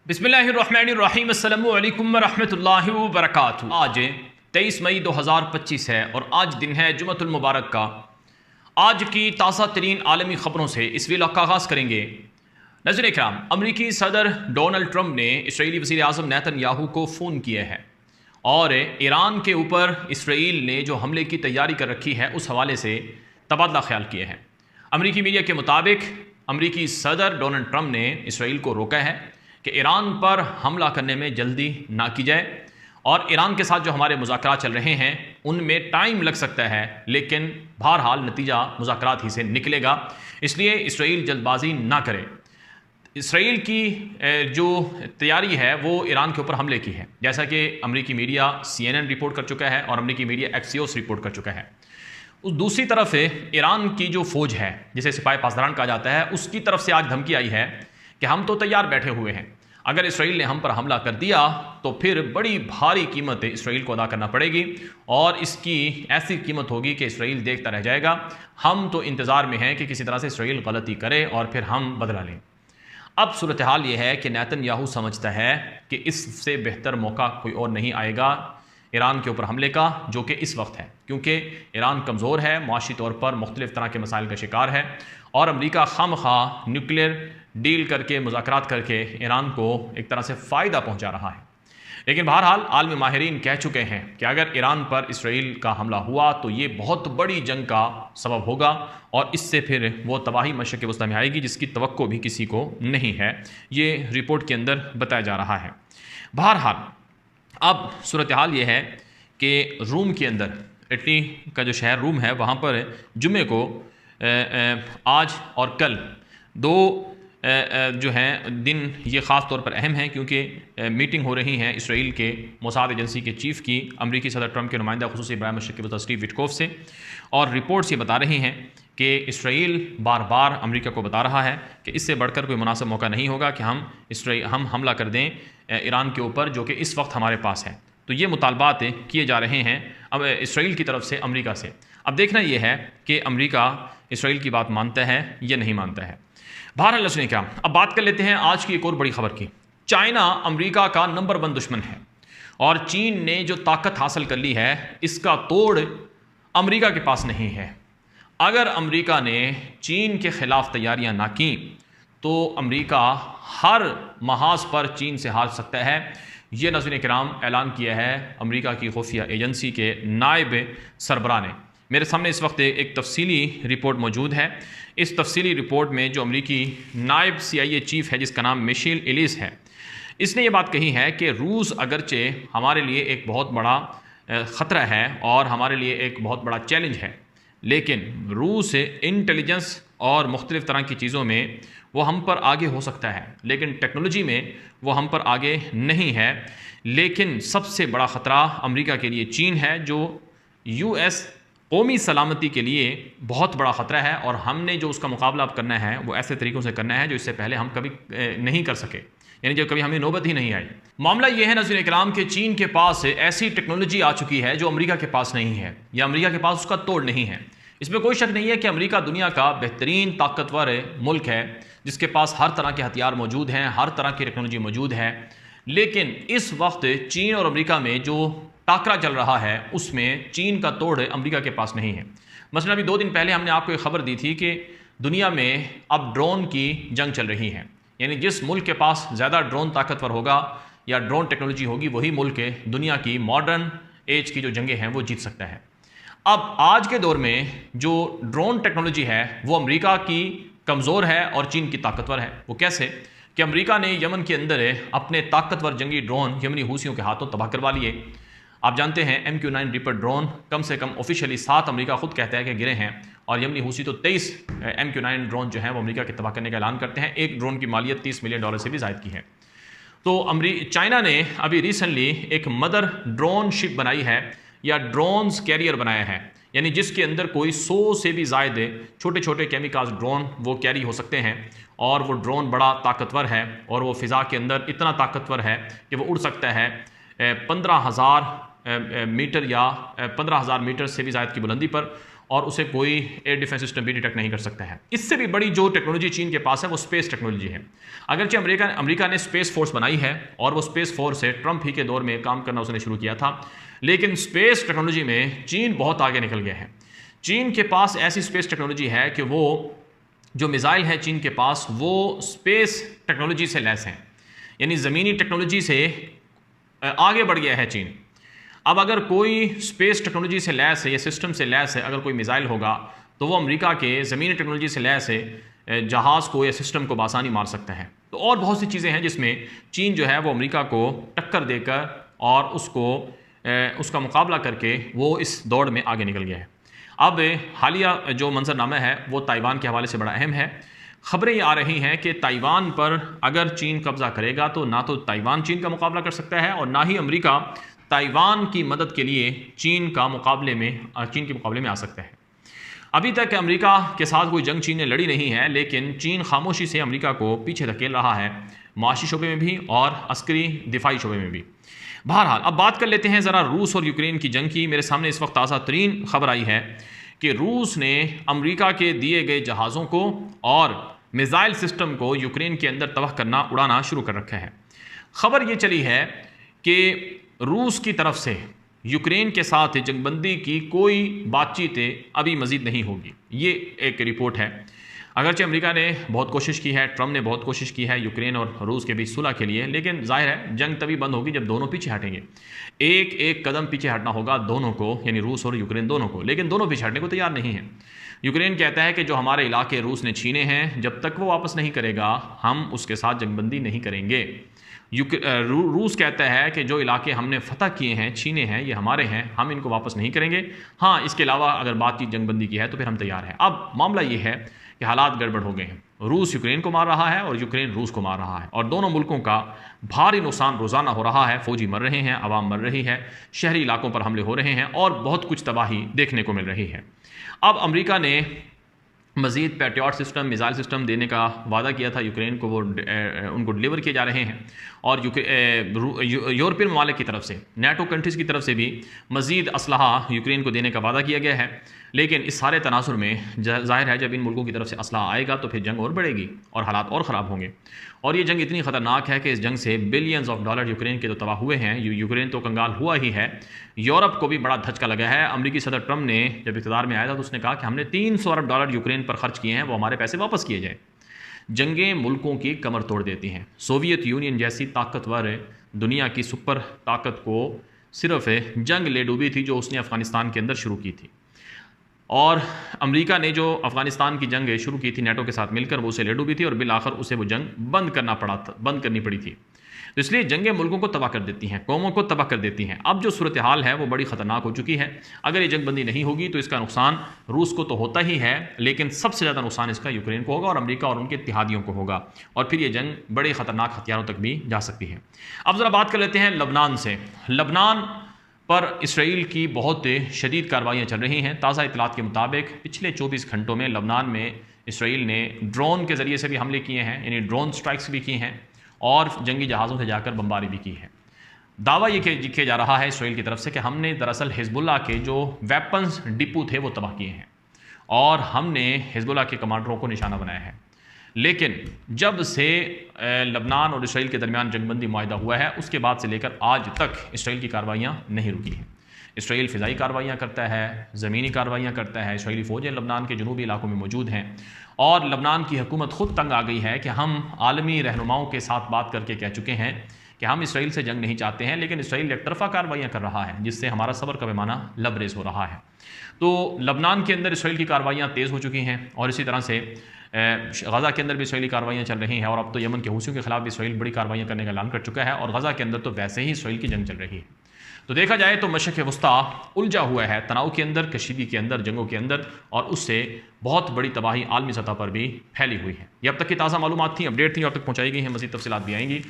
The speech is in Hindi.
बिस्मिल्लाहिर्रहमानिर्रहीम अस्सलामु अलैकुम वरहमतुल्लाहि वबरकातुहू। आज 23 मई 2025 है और आज दिन है जुमअतुल मुबारक का। आज की ताज़ा तरीन आलमी ख़बरों से इस वीडियो का आगाज़ करेंगे। नाज़रीन इकराम, अमरीकी सदर डोनाल्ड ट्रंप ने इसराइली वज़ीर आज़म नेतन्याहू को फ़ोन किया है और ईरान के ऊपर इसराइल ने जो हमले की तैयारी कर रखी है उस हवाले से तबादला ख्याल किए हैं। अमरीकी मीडिया के मुताबिक अमरीकी सदर डोनाल्ड ट्रंप ने इसराइल को रोका है कि ईरान पर हमला करने में जल्दी ना की जाए और ईरान के साथ जो हमारे मुज़ाकरात चल रहे हैं उनमें टाइम लग सकता है, लेकिन बहरहाल नतीजा मुज़ाकरात ही से निकलेगा, इसलिए इसराइल जल्दबाजी ना करे। इसराइल की जो तैयारी है वो ईरान के ऊपर हमले की है, जैसा कि अमरीकी मीडिया CNN रिपोर्ट कर चुका है और अमरीकी मीडिया एक्सियोस रिपोर्ट कर चुका है। उस दूसरी तरफ ईरान की जो फ़ौज है जिसे सिपाही पासदारान कहा जाता है, उसकी तरफ से आज धमकी आई है कि हम तो तैयार बैठे हुए हैं, अगर इसराइल ने हम पर हमला कर दिया तो फिर बड़ी भारी कीमत इसराइल को अदा करना पड़ेगी और इसकी ऐसी कीमत होगी कि इसराइल देखता रह जाएगा। हम तो इंतज़ार में हैं कि किसी तरह से इसराइल गलती करे और फिर हम बदला लें। अब सूरत हाल ये है कि नेतन्याहू समझता है कि इससे बेहतर मौका कोई और नहीं आएगा ईरान के ऊपर हमले का, जो कि इस वक्त है, क्योंकि ईरान कमज़ोर है, माशी तौर पर मुख्तलिफ तरह के मसाइल का शिकार है और अमरीका खामखा न्यूक्लियर डील करके मुज़ाकरात करके ईरान को एक तरह से फ़ायदा पहुंचा रहा है। लेकिन बहरहाल आलमी माहिरीन कह चुके हैं कि अगर ईरान पर इसराइल का हमला हुआ तो ये बहुत बड़ी जंग का सबब होगा और इससे फिर वो तबाही मशरिक़ वस्ता में आएगी जिसकी तवक्को भी किसी को नहीं है। ये रिपोर्ट के अंदर बताया जा रहा है। बहरहाल अब सूरत हाल ये है कि रूम के अंदर, इटली का जो शहर रूम है, वहाँ पर जुमे को आज और कल दो जो हैं दिन ये ख़ास तौर पर अहम हैं, क्योंकि मीटिंग हो रही है इसराइल के मोसाद एजेंसी के चीफ़ की अमरीकी सदर ट्रंप के नुमाइंदा खुसूसी बराए मशरिक़ वस्ता स्टीव विटकोफ से, और रिपोर्ट्स ये बता रही हैं कि इसराइल बार बार अमेरिका को बता रहा है कि इससे बढ़कर कोई मुनासिब मौका नहीं होगा कि हम हमला कर दें ईरान के ऊपर, जो कि इस वक्त हमारे पास है। तो ये मुतालबात किए जा रहे हैं अब इसराइल की तरफ से अमेरिका से। अब देखना यह है कि अमेरिका इसराइल की बात मानता है या नहीं मानता है। बहरहाल नाज़रीन क्या, अब बात कर लेते हैं आज की एक और बड़ी खबर की। चाइना अमेरिका का नंबर 1 दुश्मन है और चीन ने जो ताकत हासिल कर ली है इसका तोड़ अमेरिका के पास नहीं है। अगर अमेरिका ने चीन के ख़िलाफ़ तैयारियां ना की तो अमेरिका हर महाज पर चीन से हार सकता है। ये नाज़रीन किराम ऐलान किया है अमेरिका की खुफिया एजेंसी के नायब सरबराह ने। मेरे सामने इस वक्त एक तफसीली रिपोर्ट मौजूद है। इस तफसीली रिपोर्ट में जो अमरीकी नायब CIA चीफ़ है जिसका नाम मिशेल एलिस है, इसने ये बात कही है कि रूस अगरचे हमारे लिए एक बहुत बड़ा ख़तरा है और हमारे लिए एक बहुत बड़ा चैलेंज है, लेकिन रूस इंटेलिजेंस और मुख्तलिफ़ तरह की चीज़ों में वो हम पर आगे हो सकता है, लेकिन टेक्नोलॉजी में वो हम पर आगे नहीं है। लेकिन सबसे बड़ा ख़तरा अमेरिका के लिए चीन है, जो US कौमी सलामती के लिए बहुत बड़ा ख़तरा है और हमने जो उसका मुकाबला अब करना है वो ऐसे तरीक़ों से करना है जो इससे पहले हम कभी नहीं कर सके, यानी जो कभी हमें नौबत ही नहीं आई। मामला ये है नाज़रीन इकराम कि चीन के पास ऐसी टेक्नोलॉजी आ चुकी है जो अमेरिका के पास नहीं है या अमेरिका के पास उसका तोड़ नहीं है। इसमें कोई शक नहीं है कि अमेरिका दुनिया का बेहतरीन ताकतवर मुल्क है जिसके पास हर तरह के हथियार मौजूद हैं, हर तरह की टेक्नोलॉजी मौजूद है। लेकिन इस वक्त चीन और अमेरिका में जो टाकरा चल रहा है उसमें चीन का तोड़ अमेरिका के पास नहीं है। मसलन अभी 2 दिन पहले हमने आपको एक खबर दी थी कि दुनिया में अब ड्रोन की जंग चल रही है, यानी जिस मुल्क के पास ज़्यादा ड्रोन ताकतवर होगा या ड्रोन टेक्नोलॉजी होगी वही मुल्क दुनिया की मॉडर्न एज की जो जंगें हैं वो जीत सकता है। अब आज के दौर में जो ड्रोन टेक्नोलॉजी है वो अमेरिका की कमज़ोर है और चीन की ताकतवर है। वो कैसे कि अमेरिका ने यमन के अंदर अपने ताकतवर जंगी ड्रोन यमनी हूसियों के हाथों तबाह करवा लिए। आप जानते हैं MQ-9 रिपर ड्रोन कम से कम ऑफिशियली 7 अमेरिका खुद कहता है कि गिरे हैं और यमनी हूसी तो 23 MQ-9 ड्रोन जो हैं वो अमेरिका के तबाह करने का ऐलान करते हैं। एक ड्रोन की मालियत $30 मिलियन से भी ज़ायद की है। तो चाइना ने अभी रिसेंटली एक मदर ड्रोन शिप बनाई है या ड्रोन्स कैरियर बनाया है, यानी जिसके अंदर कोई 100 से भी ज़ायद छोटे छोटे केमिकल्स ड्रोन वो कैरी हो सकते हैं और वो ड्रोन बड़ा ताकतवर है और वो फ़िज़ा के अंदर इतना ताकतवर है कि वो उड़ सकता है 15,000 मीटर या 15,000 मीटर से भी ज़्यादा की बुलंदी पर और उसे कोई एयर डिफेंस सिस्टम भी डिटेक्ट नहीं कर सकता है। इससे भी बड़ी जो टेक्नोलॉजी चीन के पास है वो स्पेस टेक्नोलॉजी है। अगरचे अमेरिका ने स्पेस फोर्स बनाई है और वो स्पेस फोर्स से ट्रंप ही के दौर में काम करना उसने शुरू किया था, लेकिन स्पेस टेक्नोलॉजी में चीन बहुत आगे निकल गया है। चीन के पास ऐसी स्पेस टेक्नोलॉजी है कि वो जो मिसाइल है चीन के पास वो स्पेस टेक्नोलॉजी से लैस हैं, यानी ज़मीनी टेक्नोलॉजी से आगे बढ़ गया है चीन। अब अगर कोई स्पेस टेक्नोलॉजी से लैस है या सिस्टम से लैस है, अगर कोई मिसाइल होगा तो वो अमेरिका के ज़मीनी टेक्नोलॉजी से लैस है जहाज़ को या सिस्टम को बासानी मार सकता है। तो और बहुत सी चीज़ें हैं जिसमें चीन जो है वो अमेरिका को टक्कर देकर और उसका मुकाबला करके वो इस दौड़ में आगे निकल गया है। अब हालिया जो मंजरनामा है वो ताइवान के हवाले से बड़ा अहम है। खबरें ये आ रही हैं कि ताइवान पर अगर चीन कब्जा करेगा तो ना तो ताइवान चीन का मुकाबला कर सकता है और ना ही अमेरिका ताइवान की मदद के लिए चीन के मुकाबले में आ सकता है। अभी तक अमेरिका के साथ कोई जंग चीन ने लड़ी नहीं है, लेकिन चीन खामोशी से अमेरिका को पीछे धकेल रहा है, माशी शोबे में भी और अस्करी दिफाई शोबे में भी। बहरहाल अब बात कर लेते हैं ज़रा रूस और यूक्रेन की जंग की। मेरे सामने इस वक्त ताज़ा तरीन खबर आई है कि रूस ने अमेरिका के दिए गए जहाज़ों को और मिसाइल सिस्टम को यूक्रेन के अंदर तबाह करना, उड़ाना शुरू कर रखा है। खबर ये चली है कि रूस की तरफ से यूक्रेन के साथ जंगबंदी की कोई बातचीत अभी मज़ीद नहीं होगी, ये एक रिपोर्ट है। अगरचे अमेरिका ने बहुत कोशिश की है, ट्रंप ने बहुत कोशिश की है यूक्रेन और रूस के बीच सुलह के लिए, लेकिन जाहिर है जंग तभी बंद होगी जब दोनों पीछे हटेंगे। एक एक कदम पीछे हटना होगा दोनों को, यानी रूस और यूक्रेन दोनों को, लेकिन दोनों पीछे हटने को तैयार नहीं है। यूक्रेन कहता है कि जो हमारे इलाके रूस ने छीने हैं, जब तक वो वापस नहीं करेगा हम उसके साथ जंगबंदी नहीं करेंगे। रूस कहता है कि जो इलाके हमने फतह किए हैं, छीने हैं, ये हमारे हैं, हम इनको वापस नहीं करेंगे। हाँ, इसके अलावा अगर बातचीत जंगबंदी की है तो फिर हम तैयार हैं। अब मामला ये है कि हालात गड़बड़ हो गए हैं। रूस यूक्रेन को मार रहा है और यूक्रेन रूस को मार रहा है और दोनों मुल्कों का भारी नुकसान रोज़ाना हो रहा है। फौजी मर रहे हैं, आवाम मर रही है, शहरी इलाकों पर हमले हो रहे हैं और बहुत कुछ तबाही देखने को मिल रही है। अब अमेरिका ने मज़ीद पैट्रियट सिस्टम, मिसाइल सिस्टम देने का वादा किया था यूक्रेन को, वो उनको डिलीवर किए जा रहे हैं और यूरोपियन ममालिक की तरफ से, नेटो कंट्रीज़ की तरफ से भी मज़ीद असलहा यूक्रेन को देने का वादा किया गया है। लेकिन इस सारे तनासुर में जाहिर है जब इन मुल्कों की तरफ से असलहा आएगा तो फिर जंग और बढ़ेगी और हालात और ख़राब होंगे। और ये जंग इतनी ख़तरनाक है कि इस जंग से बिलियंस ऑफ डॉलर यूक्रेन के तो तबाह हुए हैं, यूक्रेन तो कंगाल हुआ ही है। यूरोप को भी बड़ा धचका लगा है। अमेरिकी सदर ट्रंप ने जब इक़्तिदार में आया था तो उसने कहा कि हमने 300 अरब डॉलर यूक्रेन पर खर्च किए हैं, वो हमारे पैसे वापस किए जाए। जंगें मुल्कों की कमर तोड़ देती हैं। सोवियत यूनियन जैसी ताकतवर दुनिया की सुपर ताकत को सिर्फ जंग ले डूबी थी जो उसने अफ़गानिस्तान के अंदर शुरू की थी, और अमेरिका ने जो अफ़गानिस्तान की जंग शुरू की थी नेटो के साथ मिलकर, वो उसे ले डूबी थी और बिल आखिर उसे वो जंग बंद करनी पड़ी थी। तो इसलिए जंगें मुल्कों को तबाह कर देती हैं, कौमों को तबाह कर देती हैं। अब जो सूरत हाल है वो बड़ी ख़तरनाक हो चुकी है। अगर ये जंगबंदी नहीं होगी तो इसका नुकसान रूस को तो होता ही है, लेकिन सबसे ज़्यादा नुकसान इसका यूक्रेन को होगा और अमेरिका और उनके इत्तेहादियों को होगा, और फिर ये जंग बड़े ख़तरनाक हथियारों तक भी जा सकती है। अब ज़रा बात कर लेते हैं लबनान से। लबनान पर इसराइल की बहुत शदीद कार्रवाइयाँ चल रही हैं। ताज़ा इतलात के मुताबिक पिछले 24 घंटों में लबनान में इसराइल ने ड्रोन के ज़रिए से भी हमले किए हैं, यानी ड्रोन स्ट्राइक्स भी की हैं और जंगी जहाज़ों से जाकर बमबारी भी की है। दावा ये किया जा रहा है इसराइल की तरफ से कि हमने दरअसल हिजबुल्लाह के जो वेपन्स डिपो थे वो तबाह किए हैं और हमने हिजबुल्लाह के कमांडरों को निशाना बनाया है। लेकिन जब से लबनान और इसराइल के दरमियान जंगबंदी मुआहिदा हुआ है उसके बाद से लेकर आज तक इसराइल की कार्रवाइयाँ नहीं रुकी हैं। इसराइल फ़िज़ाई कार्रवाइयाँ करता है, ज़मीनी कार्रवाइयाँ करता है। इसराइली फ़ौजें लबनान के जनूबी इलाकों में मौजूद हैं और लबनान की हुकूमत ख़ुद तंग आ गई है कि हम आलमी रहनुमाओं के साथ बात करके कह चुके हैं कि हम इसराइल से जंग नहीं चाहते हैं, लेकिन इसराइल एक तरफ़ा कार्रवाइयाँ कर रहा है जिससे हमारा सब्र का पैमाना लबरेज हो रहा है। तो लबनान के अंदर इसराइल की कार्रवाइयाँ तेज़ हो चुकी हैं और इसी तरह से गज़ा के अंदर भी इसराइली कार्रवाइयाँ चल रही हैं और अब तो यमन के हूसियों के खिलाफ भी इसराइल बड़ी कार्रवाइयाँ करने का ऐलान कर चुका है और गज़ा के अंदर तो वैसे ही इसराइल की जंग चल रही है। तो देखा जाए तो मशरिक़ वस्ता उलझा हुआ है तनाव के अंदर, कशीदगी के अंदर, जंगों के अंदर, और उससे बहुत बड़ी तबाही आलमी सतह पर भी फैली हुई है। ये अब तक की ताज़ा मालूमात थी, अपडेट थी, अब तक पहुँचाई गई हैं, मज़ीद तफसीलात भी आएंगी।